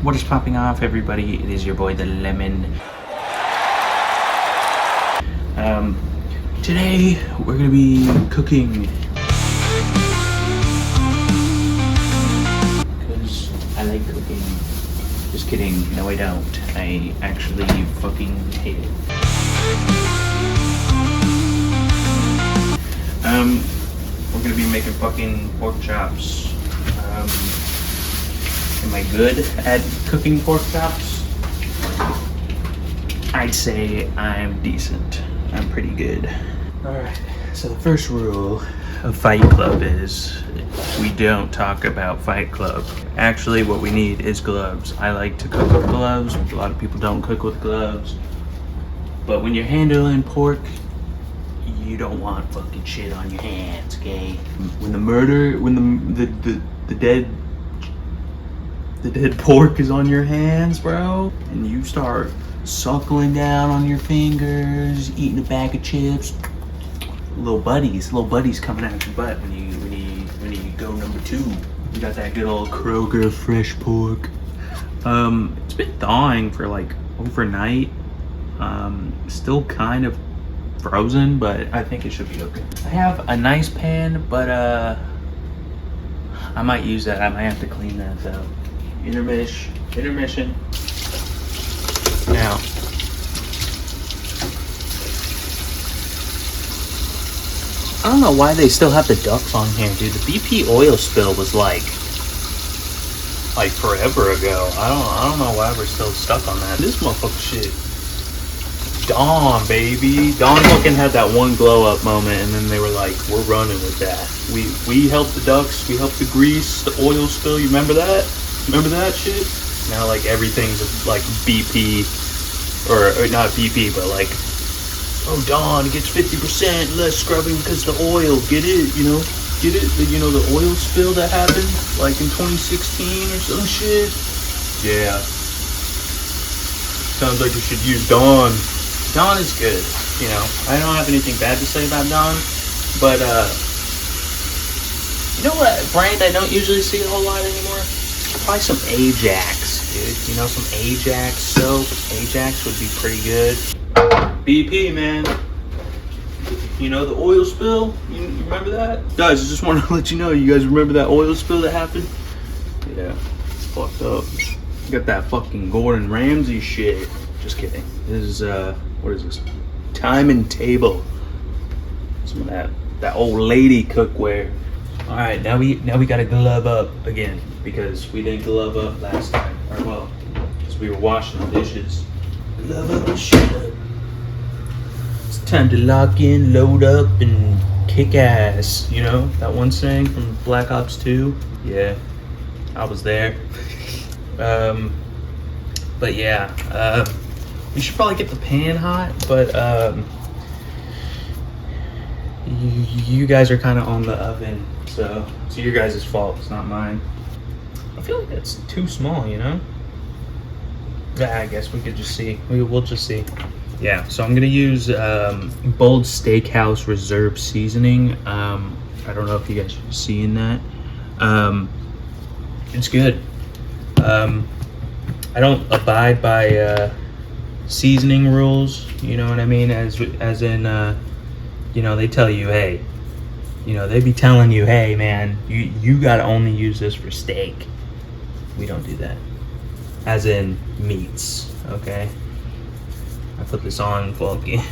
What is popping off, everybody? It is your boy, the Lemon. Today we're gonna be cooking because I like cooking. Just kidding. No, I don't. I actually fucking hate it. We're gonna be making fucking pork chops. Am I good at cooking pork chops? I'd say I'm decent. I'm pretty good. Alright, so the first rule of Fight Club is we don't talk about Fight Club. Actually, what we need is gloves. I like to cook with gloves. A lot of people don't cook with gloves. But when you're handling pork, you don't want fucking shit on your hands, okay? When the dead pork is on your hands, bro, and you start suckling down on your fingers, eating a bag of chips, little buddies coming out your butt when you go number 2. You got that good old Kroger fresh pork. It's been thawing for like overnight. Still kind of frozen, but I think it should be okay. I have a nice pan, but I might use that. I might have to clean that though. Intermission. Now, I don't know why they still have the ducks on here, dude. The BP oil spill was like forever ago. I don't know why we're still stuck on that. This motherfucker shit. Dawn, baby. Dawn fucking had that one glow up moment, and then they were like, we're running with that. We helped the ducks, we helped the grease, the oil spill. You remember that? Remember that shit? Now like everything's like BP, or not BP, but like, oh, Dawn gets 50% less scrubbing because the oil. Get it? Get it? The oil spill that happened like in 2016 or some shit. Yeah. Sounds like we should use Dawn. Dawn is good, I don't have anything bad to say about Dawn, but you know what brand I don't usually see a whole lot anymore? Probably some Ajax, dude. Some Ajax soap. Ajax would be pretty good. BP, man. The oil spill? You remember that? Guys, I just want to let you know, you guys remember that oil spill that happened? Yeah, it's fucked up. Got that fucking Gordon Ramsay shit. Just kidding. This is, what is this? Time and Table. Some of that old lady cookware. All right, now we gotta glove up again because we didn't glove up last time. Or well, because we were washing the dishes. Glove up and shit up. It's time to lock in, load up, and kick ass. That one saying from Black Ops 2? Yeah, I was there. But yeah, we should probably get the pan hot, but you guys are kind of on the oven, so it's your guys' fault. It's not mine. I feel like that's too small, Yeah, I guess we could just see. We'll just see. Yeah, so I'm gonna use Bold Steakhouse Reserve Seasoning. I don't know if you guys are seeing that. It's good. I don't abide by seasoning rules, you know what I mean? As in, they tell you, hey, they be telling you, hey, man, you gotta only use this for steak. We don't do that. As in meats, okay? I put this on fucking,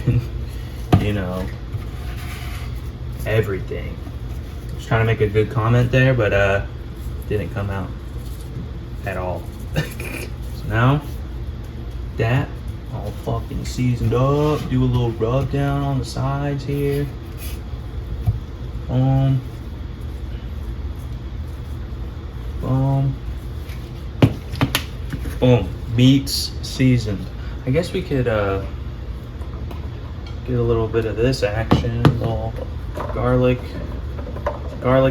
everything. I was trying to make a good comment there, but didn't come out at all. So now that all fucking seasoned up, do a little rub down on the sides here. Boom. Boom. Boom. Meats seasoned. I guess we could get a little bit of this action, a little garlic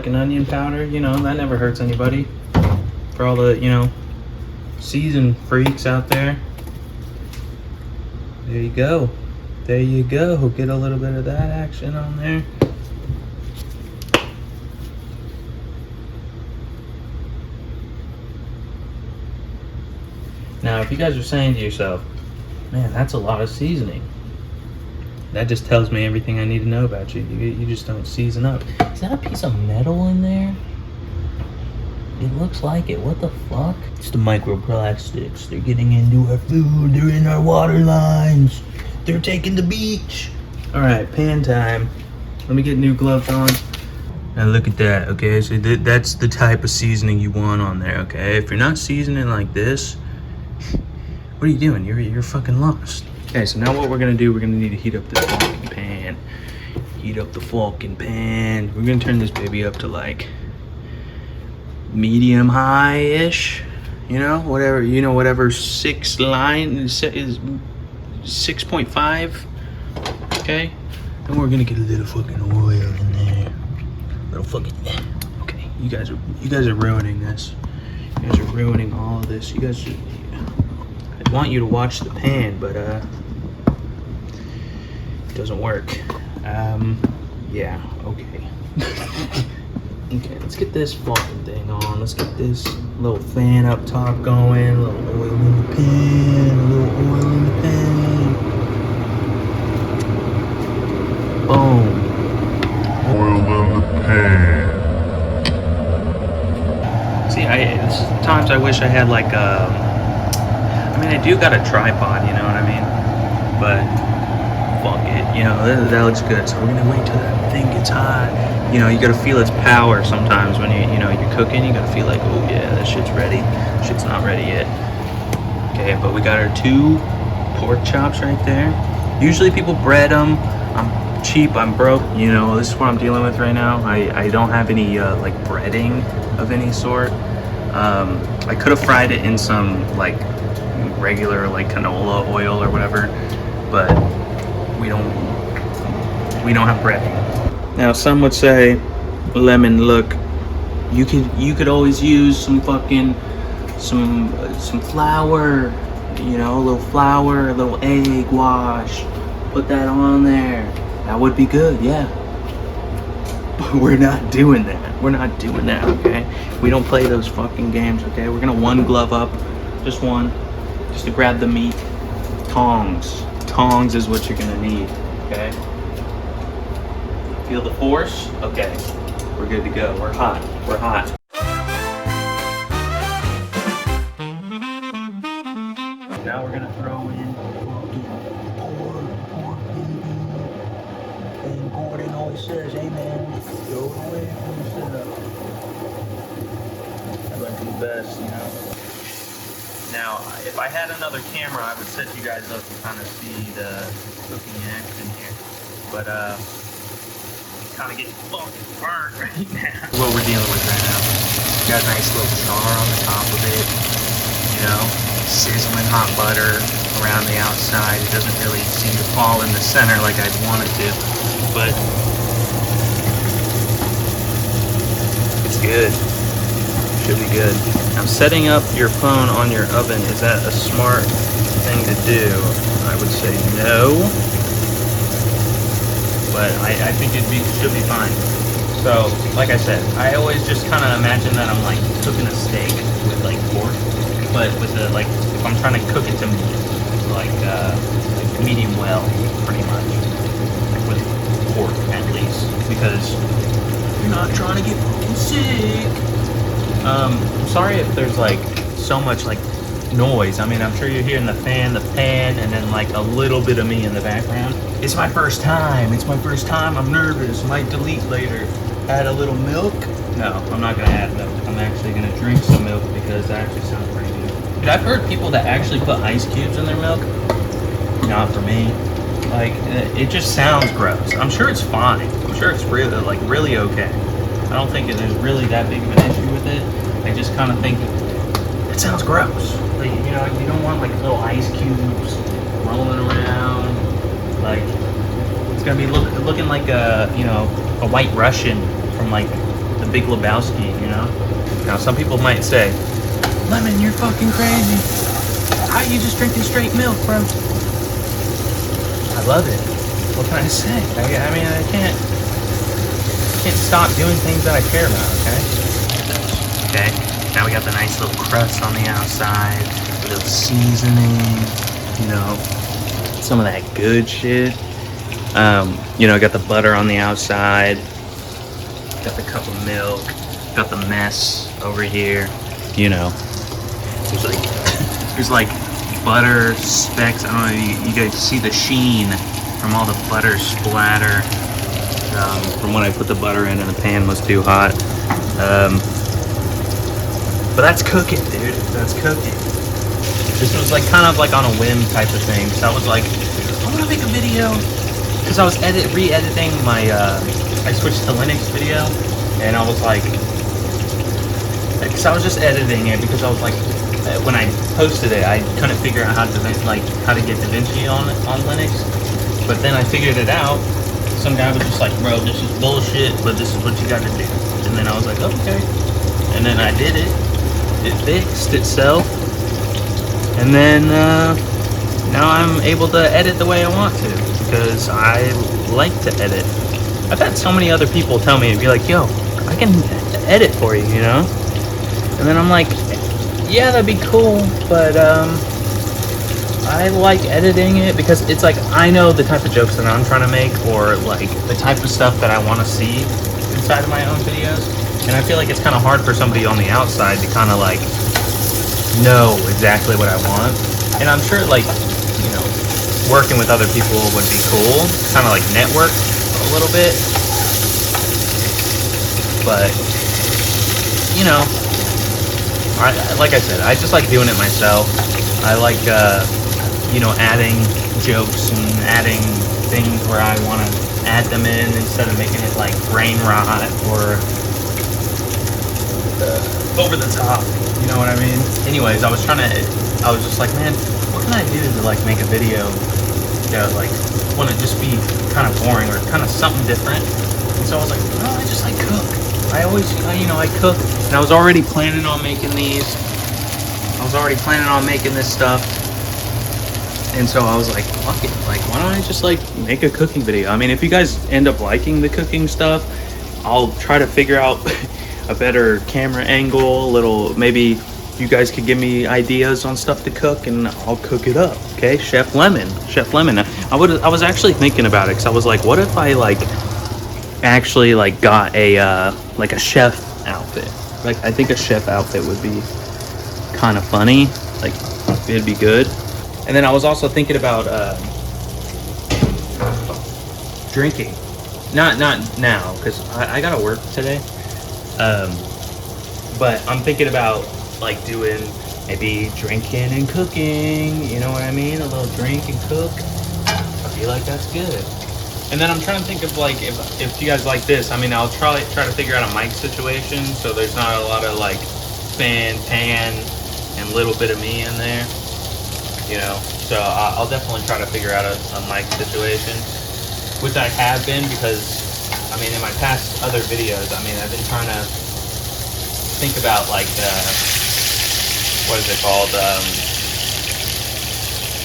and onion powder, that never hurts anybody. For all the, seasoned freaks out there. There you go. There you go. Get a little bit of that action on there. Now, if you guys are saying to yourself, man, that's a lot of seasoning, that just tells me everything I need to know about you. You just don't season up. Is that a piece of metal in there? It looks like it. What the fuck? It's the microplastics. They're getting into our food. They're in our water lines. They're taking the beach. All right, pan time. Let me get new gloves on. Now look at that, okay? So that's the type of seasoning you want on there, okay? If you're not seasoning like this, what are you doing? You're fucking lost. Okay, so now what we're gonna do, we're gonna need to heat up this fucking pan. Heat up the fucking pan. We're gonna turn this baby up to like medium high-ish. You know, whatever 6 line is 6.5. Okay? And we're gonna get a little fucking oil in there. Little fucking okay. You guys are ruining this. You guys are ruining all of this. I want you to watch the pan, but it doesn't work. Yeah, okay. Okay, let's get this fucking thing on. Let's get this little fan up top going. A little oil in the pan. A little oil in the pan. Boom. Oil in the pan. See, sometimes I wish I had like I mean, I do got a tripod, you know what I mean? But fuck it, you know, that looks good. So we're gonna wait till that thing gets hot. You know, you gotta feel its power sometimes when you're cooking. You gotta feel like, oh yeah, that shit's ready. Shit's not ready yet. Okay, but we got our 2 pork chops right there. Usually people bread them. I'm cheap, I'm broke. You know, this is what I'm dealing with right now. I don't have any like breading of any sort. I could have fried it in some like regular like canola oil or whatever, but we don't have breading. Now some would say, Lemon, look, you could always use some fucking some flour, you know, a little flour, a little egg wash, put that on there. That would be good, yeah. But we're not doing that. We're not doing that, okay? We don't play those fucking games, okay? We're gonna 1 glove up, just one, just to grab the meat. Tongs. Tongs is what you're gonna need, okay? Feel the force? Okay. We're good to go. We're hot. We're hot. Now we're gonna throw in pork, and Gordon always says, hey man, go away from the setup. I like the best, you know. Now, if I had another camera, I would set you guys up to kind of see the cooking action here. But kind of getting fucking burnt right now. What we're dealing with right now. Got a nice little char on the top of it. You know, sizzling hot butter around the outside. It doesn't really seem to fall in the center like I'd want it to, but it's good. Should be good. Now, setting up your phone on your oven, is that a smart thing to do? I would say no, but I think should be fine. So, like I said, I always just kind of imagine that I'm like cooking a steak with like pork, but with the like, if I'm trying to cook it to like medium well, pretty much, like with pork at least, because you're not trying to get fucking sick. I'm sorry if there's like so much like noise. I mean, I'm sure you're hearing the fan, the pan, and then like a little bit of me in the background. It's my first time. I'm nervous. Might delete later. Add a little milk? No, I'm not gonna add milk. I'm actually gonna drink some milk because that actually sounds pretty good. Dude, I've heard people that actually put ice cubes in their milk. Not for me. Like, it just sounds gross. I'm sure it's fine. I'm sure it's really okay. I don't think there's really that big of an issue with it. I just kind of think it sounds gross. Like, you know, you don't want like little ice cubes rolling around. Like, it's gonna be looking like a White Russian from like The Big Lebowski, you know. Now some people might say, Lemon, you're fucking crazy. How you just drinking straight milk, bro? I love it. What can I say? I mean, I can't stop doing things that I care about, okay? Okay? Now we got the nice little crust on the outside, a little seasoning, you know, some of that good shit. You know, got the butter on the outside, got the cup of milk, got the mess over here, you know. There's like butter specks. I don't know if you guys see the sheen from all the butter splatter from when I put the butter in and the pan was too hot. But that's cooking, dude. That's cooking. This was like kind of like on a whim type of thing. So I was like, I want to make a video because I was re-editing my. I switched to Linux video, and I was like, because I was just editing it because I was like, when I posted it, I couldn't figure out how to get DaVinci on Linux. But then I figured it out. Some guy was just like, bro, this is bullshit, but this is what you got to do. And then I was like, okay. And then I did it. It fixed itself. And then now I'm able to edit the way I want to because I like to edit. I've had so many other people tell me, be like, yo, I can edit for you, you know? And then I'm like, yeah, that'd be cool, but I like editing it because it's like I know the type of jokes that I'm trying to make or like the type of stuff that I want to see inside of my own videos. And I feel like it's kind of hard for somebody on the outside to kind of like know exactly what I want. And I'm sure like, you know, working with other people would be cool, kind of like network a little bit. But, you know, like I said, I just like doing it myself. I like, you know, adding jokes and adding things where I want to add them in instead of making it like brain rot or over the top. You know what I mean? Anyways, I was just like, man, what can I do to like make a video that like wouldn't just be kind of boring or kind of something different? And so I was like, no, I just like cook. You know, I cook, and I was already planning on making these. I was already planning on making this stuff, and so I was like, fuck it, like, why don't I just like make a cooking video? I mean, if you guys end up liking the cooking stuff, I'll try to figure out a better camera angle. Maybe you guys could give me ideas on stuff to cook, and I'll cook it up. Okay, Chef Lemon. I was actually thinking about it because I was like, what if I like actually like got a like a chef outfit? Like, I think a chef outfit would be kind of funny. Like, it'd be good. And then I was also thinking about drinking. Not now because I gotta work today. But I'm thinking about like doing maybe drinking and cooking. You know what I mean? A little drink and cook. I feel like that's good. And then I'm trying to think of like if you guys like this. I mean, I'll try to figure out a mic situation so there's not a lot of like pan and little bit of me in there. You know, so I'll definitely try to figure out a mic situation, which I have been because I mean in my past other videos, I mean I've been trying to think about like what is it called,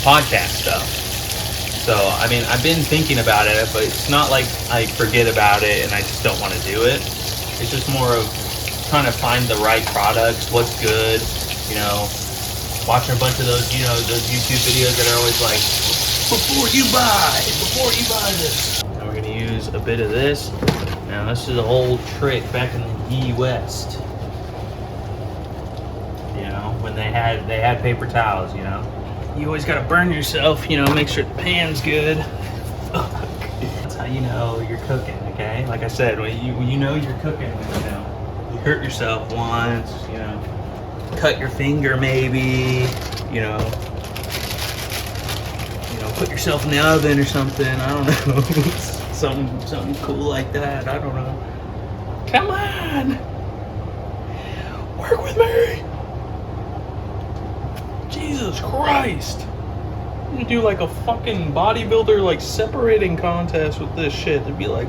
podcast stuff. So, I mean, I've been thinking about it, but it's not like I forget about it and I just don't want to do it. It's just more of trying to find the right products, what's good, you know, watching a bunch of those, you know, those YouTube videos that are always like, before you buy this. Now we're going to use a bit of this. Now, this is an old trick back in the West. You know, when they had paper towels, you know. You always gotta burn yourself, you know, make sure the pan's good. That's how you know you're cooking, okay? Like I said, when you know you're cooking, you know, you hurt yourself once, you know, cut your finger maybe, you know, put yourself in the oven or something, I don't know. something cool like that, I don't know. Come on! Work with me! Jesus Christ! You do like a fucking bodybuilder like separating contest with this shit. It'd be like,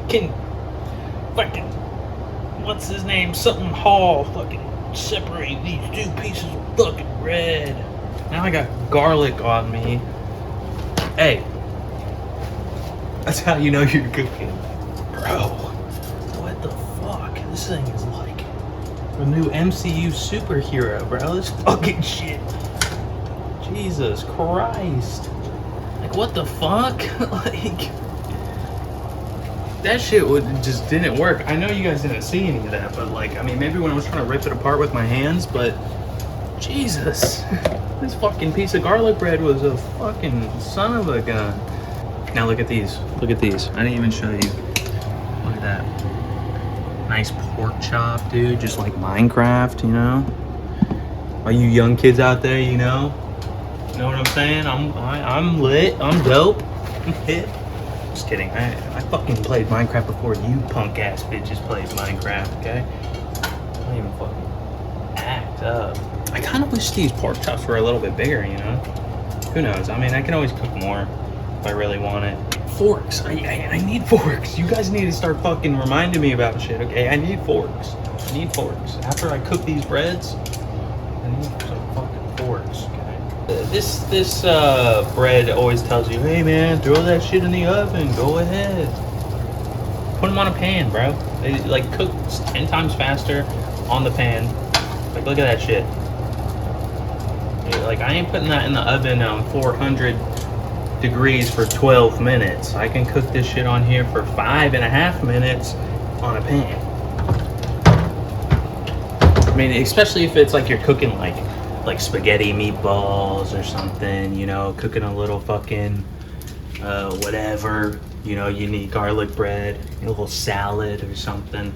can fucking what's his name? Something Hall fucking separate these two pieces of fucking bread. Now I got garlic on me. Hey, that's how you know you're cooking, bro. What the fuck? This thing is like A new MCU superhero, bro. This fucking shit. Jesus Christ. Like, what the fuck? Like, that shit just didn't work. I know you guys didn't see any of that, but like, I mean, maybe when I was trying to rip it apart with my hands, but Jesus. This fucking piece of garlic bread was a fucking son of a gun. Now look at these. Look at these. I didn't even show you. Look at that. Nice pork chop, dude. Just like Minecraft, you know? All you young kids out there, you know? You know what I'm saying? I'm lit. I'm dope. I'm hip. Just kidding. I fucking played Minecraft before you punk ass bitches played Minecraft, okay? Don't even fucking act up. I kind of wish these pork chops were a little bit bigger, you know? Who knows? I mean, I can always cook more if I really want it. Forks. I need forks. You guys need to start fucking reminding me about shit, okay? I need forks. I need forks. After I cook these breads, I need some fucking forks, okay? This bread always tells you, hey man, throw that shit in the oven. Go ahead. Put them on a pan, bro. They like cook 10 times faster on the pan. Like, look at that shit. Like, I ain't putting that in the oven on 400 degrees for 12 minutes. I can cook this shit on here for 5.5 minutes on a pan. I mean, especially if it's like you're cooking like spaghetti meatballs or something, you know, cooking a little fucking whatever, you know, you need garlic bread, a little salad or something.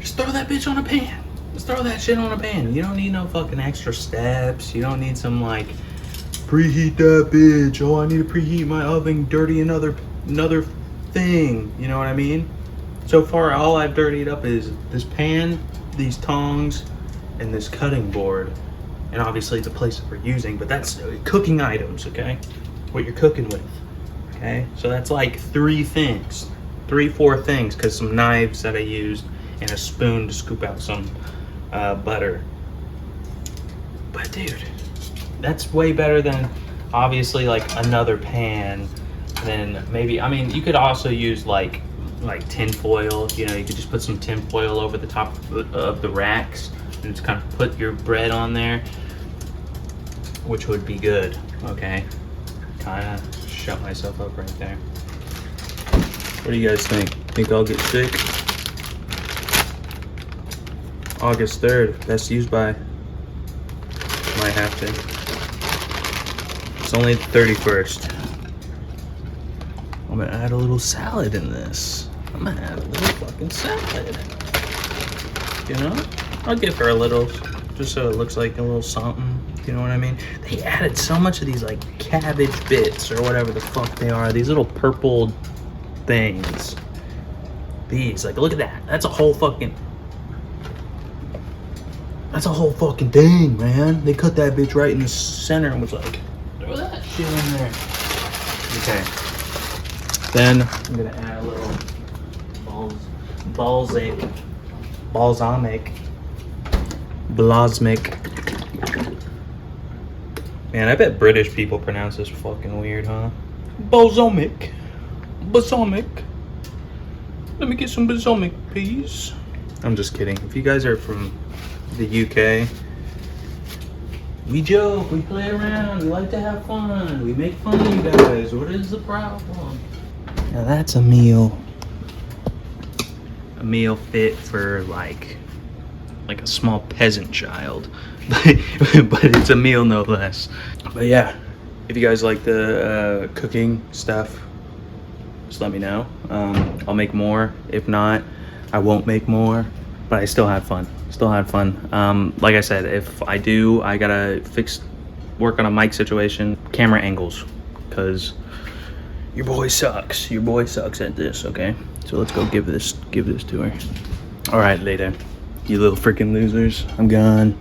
Just throw that bitch on a pan. Just throw that shit on a pan. You don't need no fucking extra steps. You don't need some like preheat that bitch. Oh, I need to preheat my oven, dirty another thing. You know what I mean? So far, all I've dirtied up is this pan, these tongs, and this cutting board. And obviously the place that we're using, but that's cooking items, okay? What you're cooking with, okay? So that's like 4 things, because some knives that I used and a spoon to scoop out some butter. But dude, that's way better than obviously like another pan. Then maybe, I mean, you could also use like tin foil. You know, you could just put some tin foil over the top of the racks and just kind of put your bread on there, which would be good. Okay, kind of shut myself up right there. What do you guys think? Think I'll get sick? August 3rd, best used by. Might have to. It's only the 31st. I'm gonna add a little salad in this. I'm gonna add a little fucking salad. You know? I'll give her a little, just so it looks like a little something. You know what I mean? They added so much of these like cabbage bits or whatever the fuck they are. These little purple things. These, like, look at that. That's a whole fucking thing, man. They cut that bitch right in the center and was like, throw that shit in there. Okay. Then I'm gonna add a little balsamic. Man, I bet British people pronounce this fucking weird, huh? Balsamic. Let me get some balsamic, please. I'm just kidding. If you guys are from the UK, we joke, we play around, we like to have fun, we make fun of you guys. What is the problem? Now that's a meal fit for like a small peasant child, but it's a meal no less. But yeah, if you guys like the cooking stuff, just let me know. I'll make more. If not, I won't make more. But I still had fun. Like I said, if I do, I gotta work on a mic situation, camera angles, because your boy sucks. Your boy sucks at this, okay? So let's go give this to her. All right, later. You little freaking losers. I'm gone.